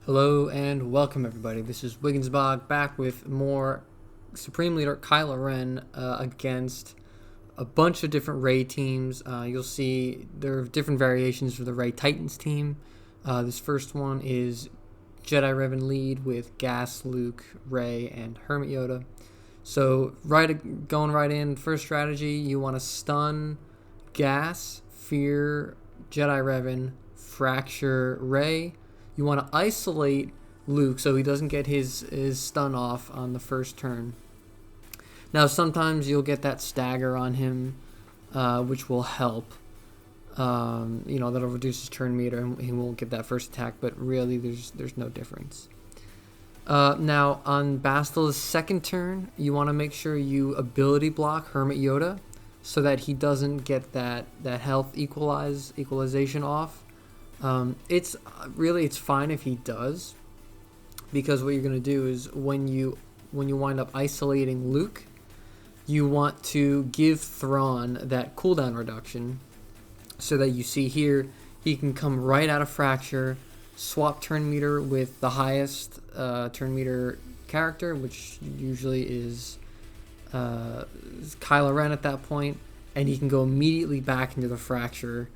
Hello and welcome everybody. This is SWGoH back with more Supreme Leader Kylo Ren against a bunch of different Rey teams. You'll see there are different variations for the Rey Titans team. This first one is Jedi Revan lead with Gas, Luke, Rey, and Hermit Yoda. So going right in, first strategy, you want to stun Gas, Fear, Jedi Revan, Fracture Rey. You want to isolate Luke so he doesn't get his stun off on the first turn. Now, sometimes you'll get that stagger on him, which will help. That'll reduce his turn meter and he won't get that first attack, but really there's no difference. Now, on Bastil's second turn, you want to make sure you ability block Hermit Yoda so that he doesn't get that health equalization off. It's fine if he does, because what you're going to do is when you wind up isolating Luke, you want to give Thrawn that cooldown reduction so that you see here he can come right out of Fracture, swap turn meter with the highest turn meter character, which usually is Kylo Ren at that point, and he can go immediately back into the Fracture.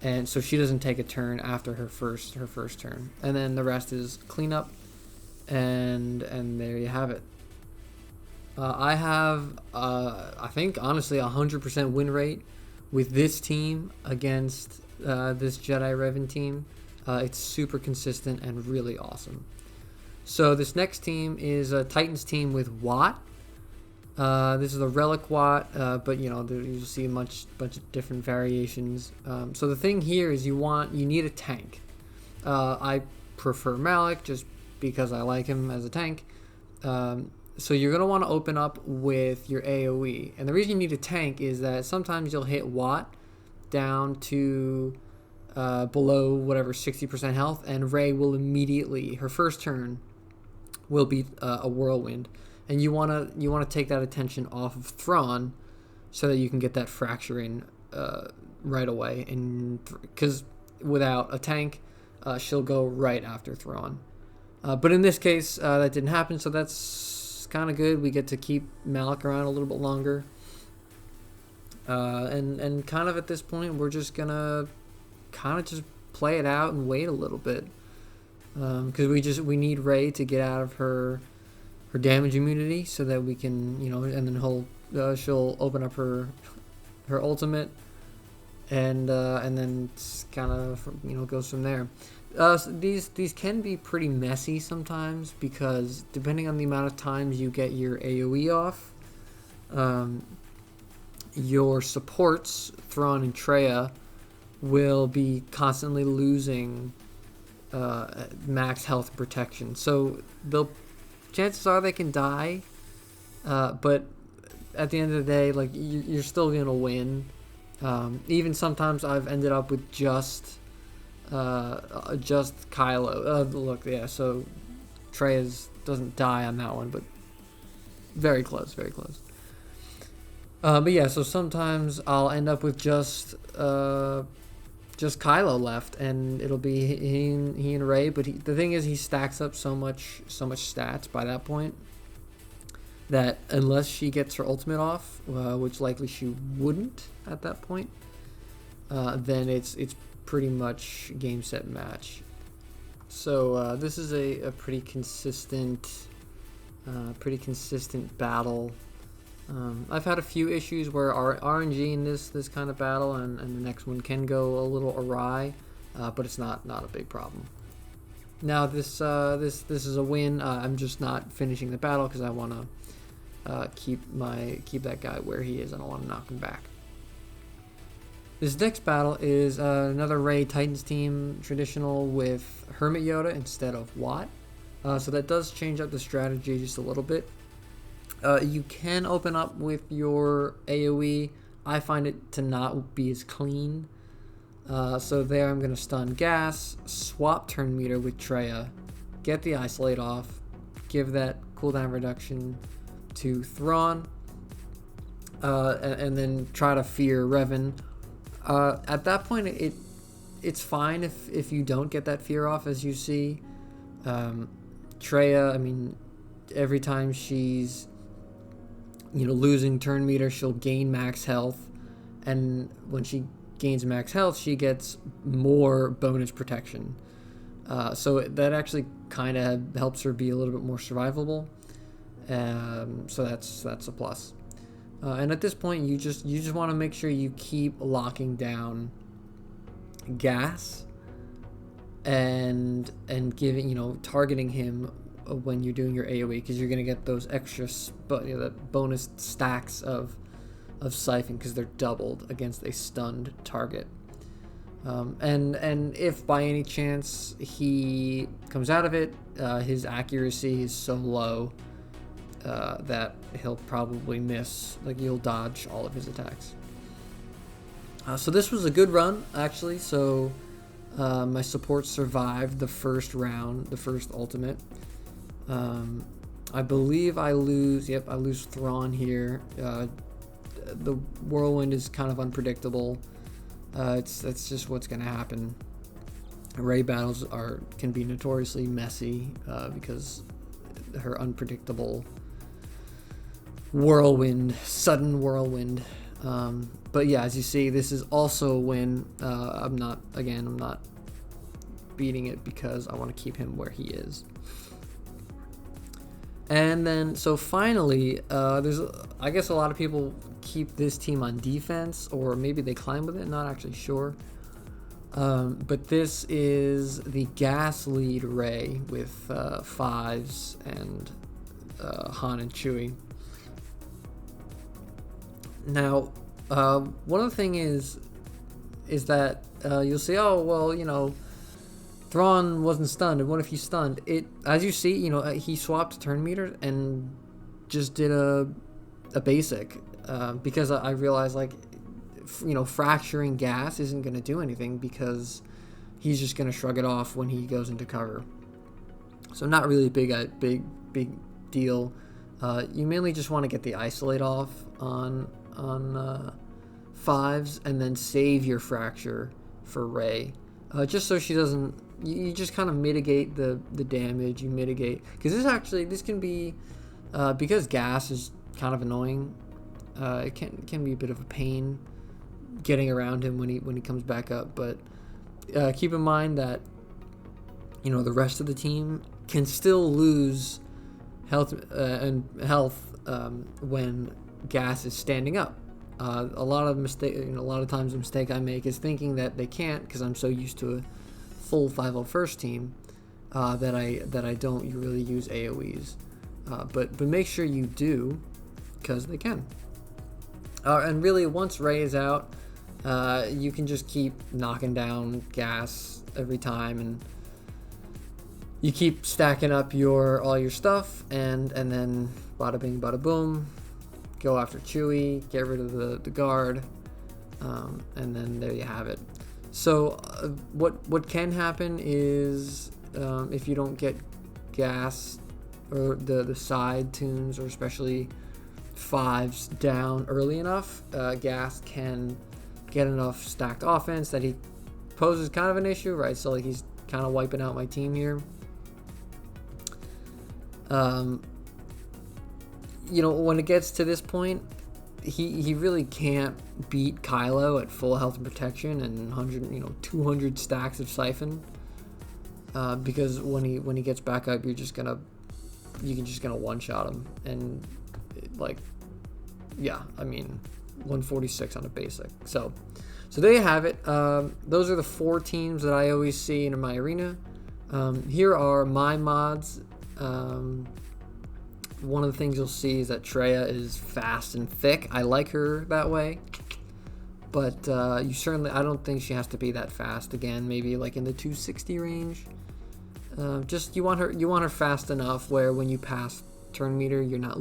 And so she doesn't take a turn after her first turn, and then the rest is cleanup, and there you have it. I have I think honestly 100% win rate with this team against this Jedi Revan team. It's super consistent and really awesome. So this next team is a Titans team with Watt. This is a Relic Watt, but you'll see a bunch of different variations. So the thing here is you need a tank. I prefer Malik just because I like him as a tank. So you're going to want to open up with your AoE. And the reason you need a tank is that sometimes you'll hit Watt down to below whatever 60% health, and Rey will immediately, her first turn will be a whirlwind. And you want to take that attention off of Thrawn so that you can get that fracture in right away. And because without a tank, she'll go right after Thrawn. But in this case, that didn't happen, so that's kind of good. We get to keep Malik around a little bit longer. And kind of at this point, we're just gonna kind of just play it out and wait a little bit, because we need Rey to get out of her damage immunity so that we can, and then she'll open up her ultimate, and then kind of goes from there. So these can be pretty messy sometimes, because depending on the amount of times you get your AoE off, your supports Thrawn and Traya will be constantly losing max health protection, so chances are they can die, but at the end of the day, like, you're still gonna win. Even sometimes I've ended up with just Kylo. Look, yeah. So Trey doesn't die on that one, but very close, very close. But yeah, so sometimes I'll end up with just Kylo left, and it'll be he and Rey. But the thing is, he stacks up so much stats by that point that unless she gets her ultimate off, which likely she wouldn't at that point, then it's pretty much game set match. So this is a pretty consistent battle. I've had a few issues where RNG in this kind of battle, and the next one can go a little awry, but it's not a big problem. Now this is a win. I'm just not finishing the battle because I want to keep that guy where he is. I don't want to knock him back. This next battle is another Rey Titans team, traditional, with Hermit Yoda instead of Watt. So that does change up the strategy just a little bit. You can open up with your AoE. I find it to not be as clean. So there I'm going to stun Gas, swap turn meter with Traya, get the isolate off, give that cooldown reduction to Thrawn, and then try to fear Revan. At that point, it's fine if you don't get that fear off, as you see. Traya, I mean, every time she's, losing turn meter, she'll gain max health. And when she gains max health, she gets more bonus protection. So that actually kind of helps her be a little bit more survivable. So that's a plus. And at this point, you just want to make sure you keep locking down gas and giving targeting him when you're doing your AoE, because you're gonna get those extra the bonus stacks of siphon, because they're doubled against a stunned target. And if by any chance he comes out of it, his accuracy is so low that he'll probably miss. Like, you'll dodge all of his attacks. So this was a good run, actually. So my support survived the first round, the first ultimate. I believe I lose. Yep, I lose Thrawn here. The whirlwind is kind of unpredictable. That's just what's gonna happen. Rey battles can be notoriously messy because her unpredictable sudden whirlwind. But yeah, as you see, this is also a win. I'm not beating it because I want to keep him where he is. And then, so finally, I guess a lot of people keep this team on defense, or maybe they climb with it, not actually sure. But this is the gas lead Rey with Fives and Han and Chewie. Now, one of the things is that you'll say, oh, well, Thrawn wasn't stunned, and what if he's stunned? As you see, he swapped turn meter and just did a basic, because I realized, like, fracturing gas isn't going to do anything, because he's just going to shrug it off when he goes into cover. So not really a big deal. You mainly just want to get the isolate off on Fives, and then save your fracture for Rey, just so she doesn't. You just kind of mitigate the damage. You mitigate, because this can be because gas is kind of annoying. It can be a bit of a pain getting around him when he comes back up. But keep in mind that the rest of the team can still lose health when gas is standing up. A lot of times the mistake I make is thinking that they can't, because I'm so used to a full 501st team that I don't really use AoEs. But make sure you do, because they can. And really, once Rey is out, you can just keep knocking down gas every time, and you keep stacking up all your stuff, and then bada bing, bada boom, go after Chewie, get rid of the guard, and then there you have it. So what can happen is if you don't get gas or the side tunes, or especially Fives, down early enough, gas can get enough stacked offense that he poses kind of an issue, right? So, like, he's kind of wiping out my team here. When it gets to this point, he really can't beat Kylo at full health and protection and 200 stacks of siphon, because when he gets back up, you're just gonna one shot him, and 146 on a basic. So there you have it. Those are the 4 teams that I always see in my arena. Here are my mods. One of the things you'll see is that Traya is fast and thick. I like her that way, but I don't think she has to be that fast. Again, maybe like in the 260 range. Just you want her fast enough where when you pass turn meter, you're not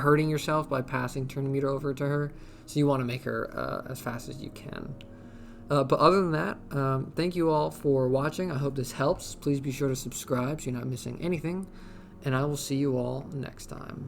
hurting yourself by passing turn meter over to her. So you want to make her as fast as you can. But other than that, thank you all for watching. I hope this helps. Please be sure to subscribe so you're not missing anything. And I will see you all next time.